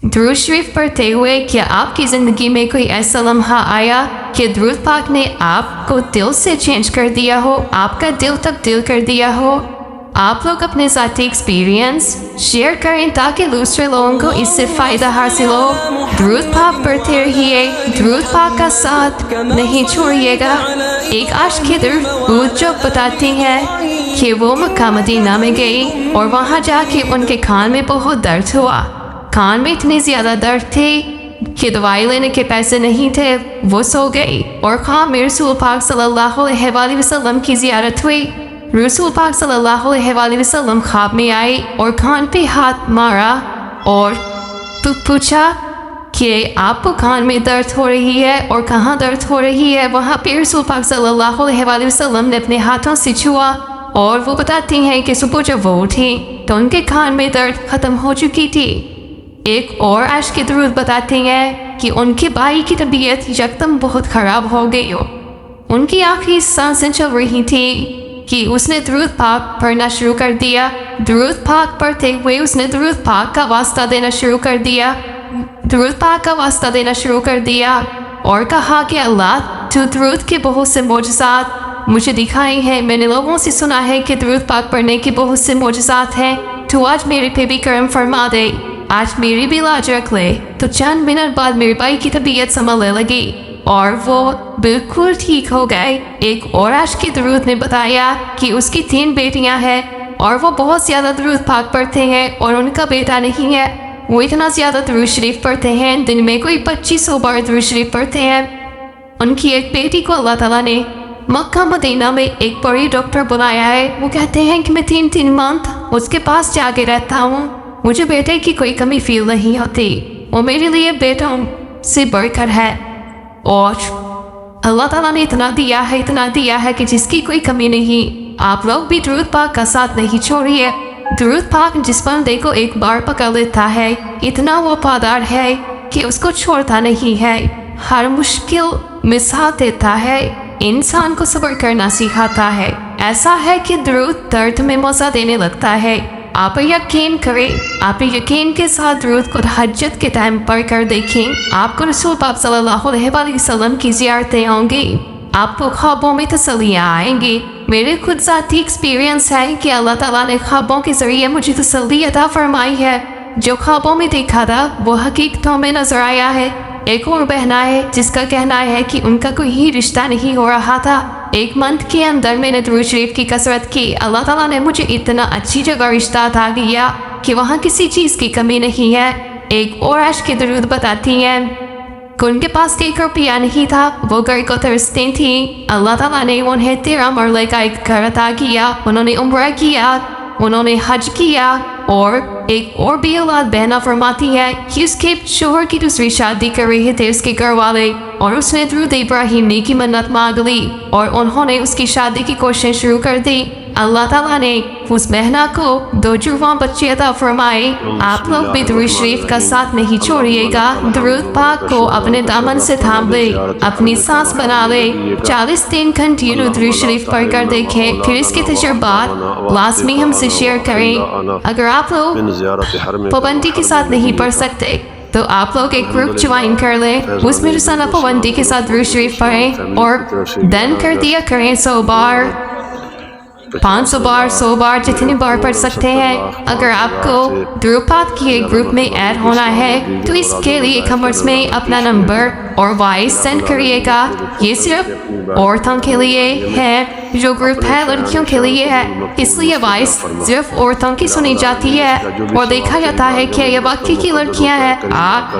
درود شریف پڑھتے ہوئے کیا آپ کی زندگی میں کوئی ایسا لمحہ آیا کہ درود پاک نے آپ کو دل سے چینج کر دیا ہو، آپ کا دل تبدیل کر دیا ہو؟ آپ لوگ اپنے ذاتی ایکسپیرینس شیئر کریں تاکہ دوسرے لوگوں کو اس سے فائدہ حاصل ہو۔ درود پاک پڑھتے رہیے، درود پاک کا ساتھ نہیں چھوڑیے گا۔ ایک عاشق کی درود جو بتاتی ہیں کہ وہ مکہ مدینہ میں گئی اور وہاں جا کے ان کے کان میں بہت درد ہوا۔ کان میں اتنی زیادہ درد تھی کہ دوائی لینے کے پیسے نہیں تھے، وہ سو گئی اور خواب میں رسول پاک صلی اللہ علیہ وآلہ وسلم کی زیارت ہوئی۔ رسول پاک صلی اللہ علیہ وآلہ وسلم خواب میں آئی اور کان پہ ہاتھ مارا اور پوچھا کہ آپ کو کان میں درد ہو رہی ہے اور کہاں درد ہو رہی ہے؟ وہاں پہ رسول پاک صلی اللہ علیہ وآلہ وسلم نے اپنے ہاتھوں سے چھوا اور وہ بتاتی ہیں کہ صبح جب وہ اٹھی تو ان کے کان میں درد ختم ہو چکی تھی۔ ایک اور عاشق کی درود بتاتی ہیں کہ ان کے بھائی کی طبیعت یکدم بہت خراب ہو گئی ہو، ان کی آخری سانسیں چل رہی تھی کہ اس نے درود پاک پڑھنا شروع کر دیا۔ درود پاک پڑھتے ہوئے اس نے درود پاک کا واسطہ دینا شروع کر دیا، درود پاک کا واسطہ دینا شروع کر دیا اور کہا کہ اللہ تو درود کے بہت سے معجزات مجھے دکھائے ہیں، میں نے لوگوں سے سنا ہے کہ درود پاک پڑھنے کے بہت سے معجزات ہیں، تو آج میرے پہ بھی کرم فرما دے، آج میری بھی لاج رکھ لے۔ تو چند منٹ بعد میرے بھائی کی طبیعت سنبھلنے لگی اور وہ بالکل ٹھیک ہو گئے۔ ایک اور عاشق کی درود نے بتایا کہ اس کی 3 بیٹیاں ہیں اور وہ بہت زیادہ درود پاک پڑھتے ہیں اور ان کا بیٹا نہیں ہے، وہ اتنا زیادہ درود شریف پڑھتے ہیں، دن میں کوئی 2500 بار درود شریف پڑھتے ہیں۔ ان کی ایک بیٹی کو اللہ تعالیٰ نے مکہ مدینہ میں ایک بڑی ڈاکٹر بنایا ہے، وہ کہتے ہیں کہ میں 3 منتھ اس کے پاس جا کے رہتا ہوں، مجھے بیٹے کی کوئی کمی فیل نہیں ہوتی، وہ میرے لیے بیٹوں سے بڑھ کر ہے، اور اللہ تعالیٰ نے اتنا دیا ہے کہ جس کی کوئی کمی نہیں۔ آپ لوگ بھی درود پاک کا ساتھ نہیں چھوڑیے۔ درود پاک جس بندے کو ایک بار پکڑ لیتا ہے اتنا وہ وفادار ہے کہ اس کو چھوڑتا نہیں ہے، ہر مشکل میں ساتھ دیتا ہے، انسان کو صبر کرنا سکھاتا ہے۔ ایسا ہے کہ درود درد میں مزہ دینے لگتا ہے۔ آپ یقین کریں، آپ یقین کے ساتھ درود کو تہجد کے ٹائم پڑھ کر دیکھیں، آپ کو رسول پاک صلی اللہ علیہ وآلہ وسلم کی زیارتیں ہوں گی، آپ کو خوابوں میں تسلیاں آئیں گی۔ میرے خود ذاتی ایکسپیرینس ہے کہ اللہ تعالیٰ نے خوابوں کے ذریعے مجھے تسلی عطا فرمائی ہے، جو خوابوں میں دیکھا تھا وہ حقیقتوں میں نظر آیا ہے۔ ایک اور بہنا ہے جس کا کہنا ہے کہ ان کا کوئی ہی رشتہ نہیں ہو رہا تھا، 1 منتھ کے اندر میں نے درود شریف کی کثرت کی، اللہ تعالیٰ نے مجھے اتنا اچھی جگہ رشتہ عطا کیا کہ وہاں کسی چیز کی کمی نہیں ہے۔ ایک اور عاشق کی درود بتاتی ہیں کہ ان کے پاس 1 روپیہ نہیں تھا، وہ گھر کو ترستی تھیں، اللہ تعالیٰ نے انہیں 13 مرلے کا ایک گھر عطا کیا، انہوں نے عمرہ کیا، انہوں نے حج کیا۔ اور ایک اور بھی اولاد بہنا فرماتی ہے کہ اس کے شوہر کی دوسری شادی کر رہے تھے اس کے گھر والے، اور اس نے درود ابراہیمی کی منت مانگ لی اور انہوں نے اس کی شادی کی کوشش شروع کر دی۔ اللہ تعالیٰ نے اس بہنا کو 2 جوان بچے عطا فرمائے۔ آپ لوگ بھی درود شریف کا ساتھ نہیں چھوڑیے گا، درود پاک کو اپنے دامن سے تھام لے، اپنی سانس بنا لے، 40 دن کنٹینیو درود شریف پڑھ کر دیکھیں، پھر اس کے تجربات لازمی ہم سے شیئر کریں۔ اگر آپ لوگ پابندی کے ساتھ نہیں پڑھ سکتے تو آپ لوگ ایک گروپ جوائن کر لیں، اس میں روزانہ پابندی کے ساتھ درود شریف پڑھیں اور دن کر دیا کریں 100 بار، 500 بار، 100 بار، جتنی بار پڑھ سکتے ہیں۔ اگر آپ کو درود پاک کی ایک گروپ میں ایڈ ہونا ہے تو اس کے لیے کمنٹس میں اپنا نمبر اور وائس سینڈ کریے گا۔ یہ صرف عورتوں کے لیے ہے، جو گروپ ہے لڑکیوں کے لیے ہے، اس لیے وائس صرف عورتوں کی سنی جاتی ہے اور دیکھا جاتا ہے کہ یہ واقعی کی لڑکیاں ہیں۔ آپ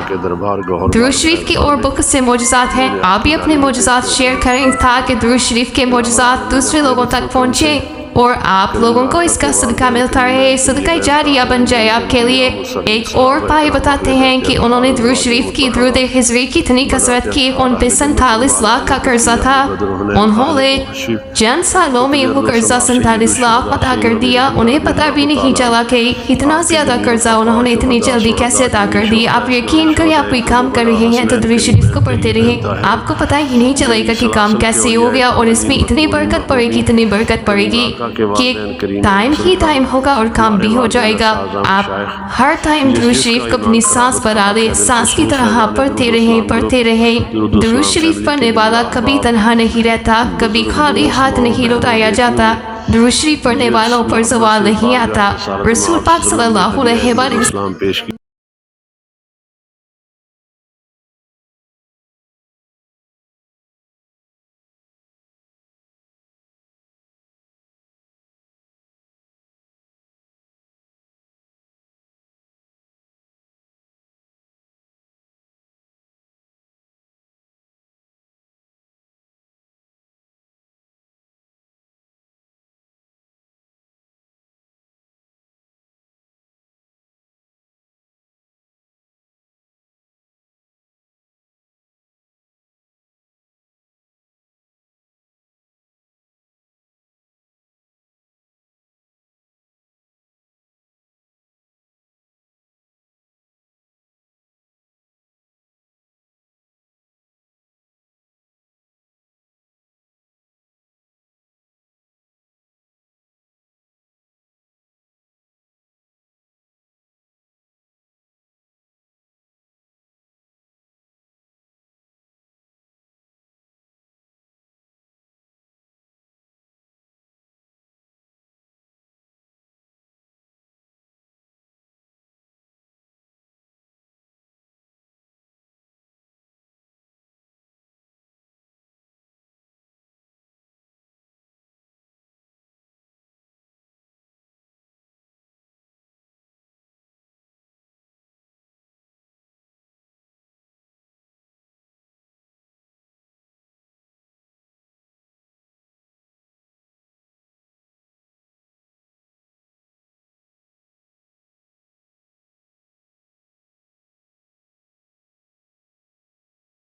درود شریف کی اور بہت سے معجزات ہیں، آپ بھی اپنے معجزات شیئر کریں تاکہ درود شریف کے معجزات دوسرے لوگوں تک پہنچیں اور آپ لوگوں کو اس کا صدقہ ملتا رہے، صدقہ جاریہ بن جائے آپ کے لیے۔ ایک اور بھائی بتاتے ہیں کہ انہوں نے درود شریف کی درود خضری کی اتنی کثرت کی، ان پہ 47 لاکھ کا قرضہ تھا، انہوں نے چند سالوں میں وہ قرضہ 47 لاکھ ادا کر دیا، انہیں پتہ بھی نہیں چلا کہ اتنا زیادہ قرضہ انہوں نے اتنی جلدی کیسے ادا کر دیا۔ آپ یقین کریں، آپ کوئی کام کر رہے ہیں تو درود شریف کو پڑھتے رہیں، آپ کو پتہ ہی نہیں چلے گا کہ کام کیسے ہو گیا، اور اس میں اتنی برکت پڑے گی، اتنی برکت پڑے گی۔ کہ ٹائم ہی ٹائم ہوگا اور کام بھی ہو جائے گا. آپ ہر ٹائم درود شریف کو اپنی سانس بنا دیں, سانس کی طرح پڑھتے رہیں. درود شریف پڑھنے والا کبھی تنہا نہیں رہتا, کبھی خالی ہاتھ نہیں لوٹایا جاتا. درود شریف پڑھنے والوں پر زوال نہیں آتا. رسول پاک صلی اللہ علیہ وسلم